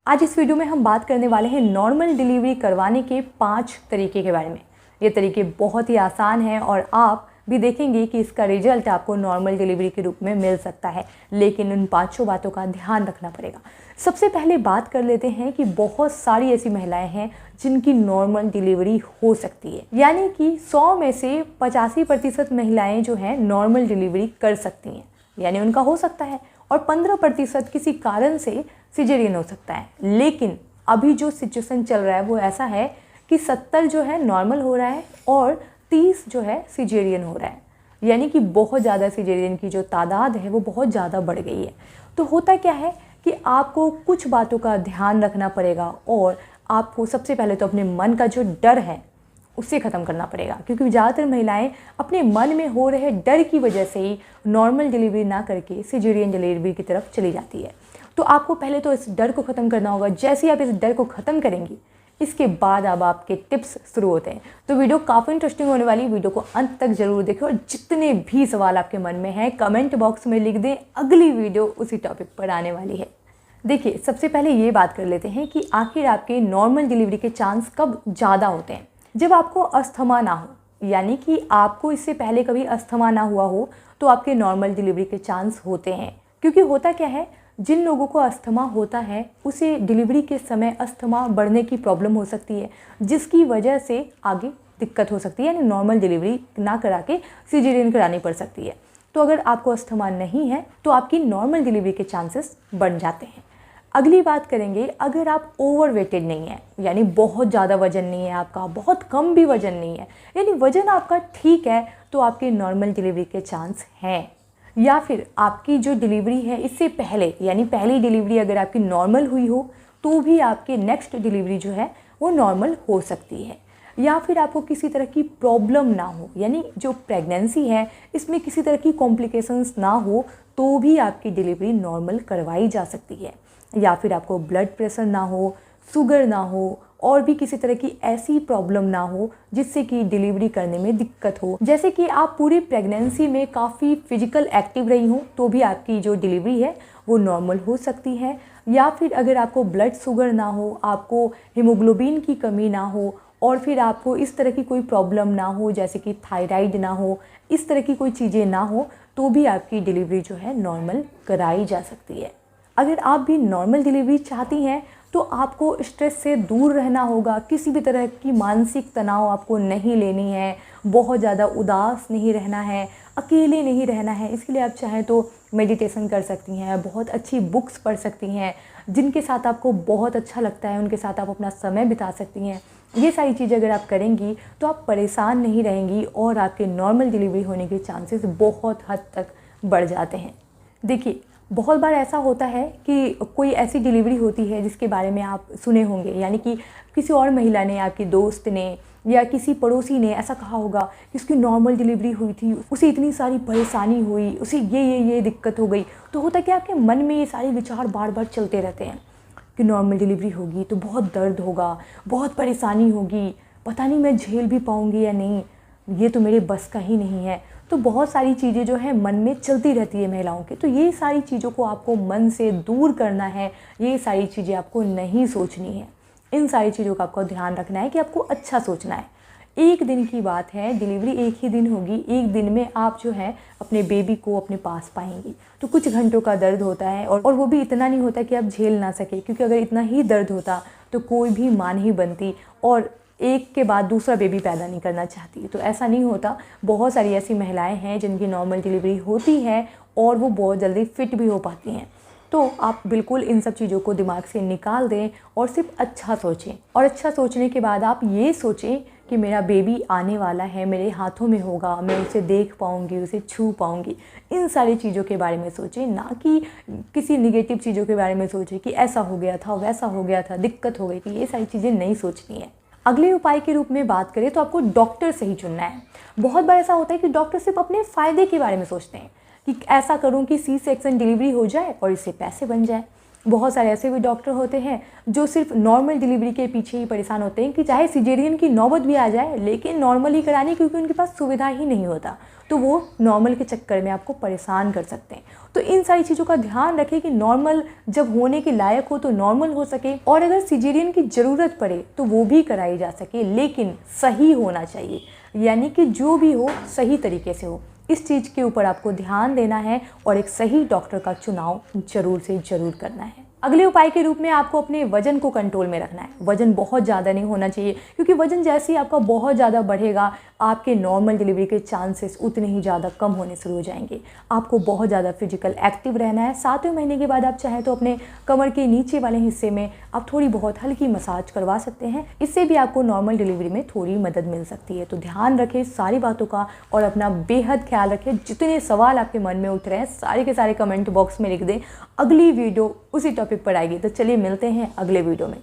आज इस वीडियो में हम बात करने वाले हैं नॉर्मल डिलीवरी करवाने के 5 तरीके के बारे में। ये तरीके बहुत ही आसान हैं और आप भी देखेंगे कि इसका रिजल्ट आपको नॉर्मल डिलीवरी के रूप में मिल सकता है, लेकिन उन 5 बातों का ध्यान रखना पड़ेगा। सबसे पहले बात कर लेते हैं कि बहुत सारी ऐसी महिलाएं हैं जिनकी नॉर्मल डिलीवरी हो सकती है, यानी कि 100 में से 85% महिलाएं जो हैं नॉर्मल डिलीवरी कर सकती हैं, यानी उनका हो सकता है, और 15% किसी कारण से सिजेरियन हो सकता है। लेकिन अभी जो सिचुएशन चल रहा है वो ऐसा है कि 70 जो है नॉर्मल हो रहा है और 30 जो है सिजेरियन हो रहा है, यानी कि बहुत ज़्यादा सिजेरियन की जो तादाद है वो बहुत ज़्यादा बढ़ गई है। तो होता क्या है कि आपको कुछ बातों का ध्यान रखना पड़ेगा और आपको सबसे पहले तो अपने मन का जो डर है उससे ख़त्म करना पड़ेगा, क्योंकि ज़्यादातर महिलाएं अपने मन में हो रहे डर की वजह से ही नॉर्मल डिलीवरी ना करके सिजेरियन डिलीवरी की तरफ चली जाती है। तो आपको पहले तो इस डर को ख़त्म करना होगा। जैसे ही आप इस डर को ख़त्म करेंगी, इसके बाद अब आपके टिप्स शुरू होते हैं। तो वीडियो काफ़ी इंटरेस्टिंग होने वाली, वीडियो को अंत तक ज़रूर देखें और जितने भी सवाल आपके मन में हैं कमेंट बॉक्स में लिख दें, अगली वीडियो उसी टॉपिक पर आने वाली है। देखिए, सबसे पहले ये बात कर लेते हैं कि आखिर आपके नॉर्मल डिलीवरी के चांस कब ज़्यादा होते हैं। जब आपको अस्थमा ना हो, यानी कि आपको इससे पहले कभी अस्थमा ना हुआ हो, तो आपके नॉर्मल डिलीवरी के चांस होते हैं। क्योंकि होता क्या है, जिन लोगों को अस्थमा होता है उसे डिलीवरी के समय अस्थमा बढ़ने की प्रॉब्लम हो सकती है, जिसकी वजह से आगे दिक्कत हो सकती है, यानी नॉर्मल डिलीवरी ना करा के सिजेरियन करानी पड़ सकती है। तो अगर आपको अस्थमा नहीं है तो आपकी नॉर्मल डिलीवरी के चांसेस बढ़ जाते हैं। अगली बात करेंगे, अगर आप ओवरवेटेड नहीं है, यानी बहुत ज़्यादा वजन नहीं है आपका, बहुत कम भी वजन नहीं है, यानी वजन आपका ठीक है, तो आपके नॉर्मल डिलीवरी के चांस हैं। या फिर आपकी जो डिलीवरी है इससे पहले, यानी पहली डिलीवरी अगर आपकी नॉर्मल हुई हो तो भी आपकी नेक्स्ट डिलीवरी जो है वो नॉर्मल हो सकती है। या फिर आपको किसी तरह की प्रॉब्लम ना हो, यानी जो प्रेगनेंसी है इसमें किसी तरह की कॉम्प्लिकेशंस ना हो, तो भी आपकी डिलीवरी नॉर्मल करवाई जा सकती है। या फिर आपको ब्लड प्रेशर ना हो, शुगर ना हो, और भी किसी तरह की ऐसी प्रॉब्लम ना हो जिससे कि डिलीवरी करने में दिक्कत हो। जैसे कि आप पूरी प्रेगनेंसी में काफ़ी फिजिकल एक्टिव रही हो तो भी आपकी जो डिलीवरी है वो नॉर्मल हो सकती है। या फिर अगर आपको ब्लड शुगर ना हो, आपको हीमोग्लोबिन की कमी ना हो, और फिर आपको इस तरह की कोई प्रॉब्लम ना हो जैसे कि थायराइड ना हो, इस तरह की कोई चीज़ें ना हो, तो भी आपकी डिलीवरी जो है नॉर्मल कराई जा सकती है। अगर आप भी नॉर्मल डिलीवरी चाहती हैं तो आपको स्ट्रेस से दूर रहना होगा, किसी भी तरह की मानसिक तनाव आपको नहीं लेनी है, बहुत ज़्यादा उदास नहीं रहना है, अकेले नहीं रहना है। इसके लिए आप चाहें तो मेडिटेशन कर सकती हैं, बहुत अच्छी बुक्स पढ़ सकती हैं, जिनके साथ आपको बहुत अच्छा लगता है उनके साथ आप अपना समय बिता सकती हैं। ये सारी चीज़ें अगर आप करेंगी तो आप परेशान नहीं रहेंगी और आपके नॉर्मल डिलीवरी होने के चांसेस बहुत हद तक बढ़ जाते हैं। देखिए, बहुत बार ऐसा होता है कि कोई ऐसी डिलीवरी होती है जिसके बारे में आप सुने होंगे, यानी कि किसी और महिला ने, आपकी दोस्त ने या किसी पड़ोसी ने ऐसा कहा होगा कि उसकी नॉर्मल डिलीवरी हुई थी, उसे इतनी सारी परेशानी हुई, उसे ये दिक्कत हो गई। तो होता क्या, आपके मन में ये सारे विचार बार बार चलते रहते हैं कि नॉर्मल डिलीवरी होगी तो बहुत दर्द होगा, बहुत परेशानी होगी, पता नहीं मैं झेल भी पाऊँगी या नहीं, ये तो मेरे बस का ही नहीं है। तो बहुत सारी चीज़ें जो है मन में चलती रहती है महिलाओं के। तो ये सारी चीज़ों को आपको मन से दूर करना है, ये सारी चीज़ें आपको नहीं सोचनी है। इन सारी चीज़ों का आपको ध्यान रखना है कि आपको अच्छा सोचना है। एक दिन की बात है, डिलीवरी एक ही दिन होगी, एक दिन में आप जो है अपने बेबी को अपने पास पाएंगी। तो कुछ घंटों का दर्द होता है और वो भी इतना नहीं होता कि आप झेल ना सके, क्योंकि अगर इतना ही दर्द होता तो कोई भी मां नहीं बनती और एक के बाद दूसरा बेबी पैदा नहीं करना चाहती। तो ऐसा नहीं होता। बहुत सारी ऐसी महिलाएं हैं जिनकी नॉर्मल डिलीवरी होती है और वो बहुत जल्दी फिट भी हो पाती हैं। तो आप बिल्कुल इन सब चीज़ों को दिमाग से निकाल दें और सिर्फ अच्छा सोचें। और अच्छा सोचने के बाद आप ये सोचें कि मेरा बेबी आने वाला है, मेरे हाथों में होगा, मैं उसे देख पाऊँगी, उसे छू पाऊँगी। इन सारी चीज़ों के बारे में सोचें, ना कि किसी निगेटिव चीज़ों के बारे में सोचें कि ऐसा हो गया था, वैसा हो गया था, दिक्कत हो गई थी। ये सारी चीज़ें नहीं सोचनी है। अगले उपाय के रूप में बात करें तो आपको डॉक्टर से ही चुनना है। बहुत बार ऐसा होता है कि डॉक्टर सिर्फ अपने फ़ायदे के बारे में सोचते हैं कि ऐसा करूं कि सी सेक्शन डिलीवरी हो जाए और इससे पैसे बन जाए। बहुत सारे ऐसे भी डॉक्टर होते हैं जो सिर्फ नॉर्मल डिलीवरी के पीछे ही परेशान होते हैं कि चाहे सिजेरियन की नौबत भी आ जाए लेकिन नॉर्मल ही करानी, क्योंकि उनके पास सुविधा ही नहीं होता, तो वो नॉर्मल के चक्कर में आपको परेशान कर सकते हैं। तो इन सारी चीज़ों का ध्यान रखें कि नॉर्मल जब होने के लायक हो तो नॉर्मल हो सके, और अगर सिजेरियन की ज़रूरत पड़े तो वो भी कराई जा सके, लेकिन सही होना चाहिए, यानी कि जो भी हो सही तरीके से हो। इस चीज़ के ऊपर आपको ध्यान देना है और एक सही डॉक्टर का चुनाव ज़रूर से ज़रूर करना है। अगले उपाय के रूप में आपको अपने वजन को कंट्रोल में रखना है। वजन बहुत ज़्यादा नहीं होना चाहिए, क्योंकि वजन जैसे ही आपका बहुत ज़्यादा बढ़ेगा आपके नॉर्मल डिलीवरी के चांसेस उतने ही ज़्यादा कम होने शुरू हो जाएंगे। आपको बहुत ज़्यादा फिजिकल एक्टिव रहना है। 7वें महीने के बाद आप चाहें तो अपने कमर के नीचे वाले हिस्से में आप थोड़ी बहुत हल्की मसाज करवा सकते हैं। इससे भी आपको नॉर्मल डिलीवरी में थोड़ी मदद मिल सकती है। तो ध्यान रखें सारी बातों का और अपना बेहद ख्याल रखें। जितने सवाल आपके मन में उठ रहे हैं सारे के सारे कमेंट बॉक्स में लिख दें। अगली वीडियो उसी टॉपिक पर आएगी। तो चलिए मिलते हैं अगले वीडियो में।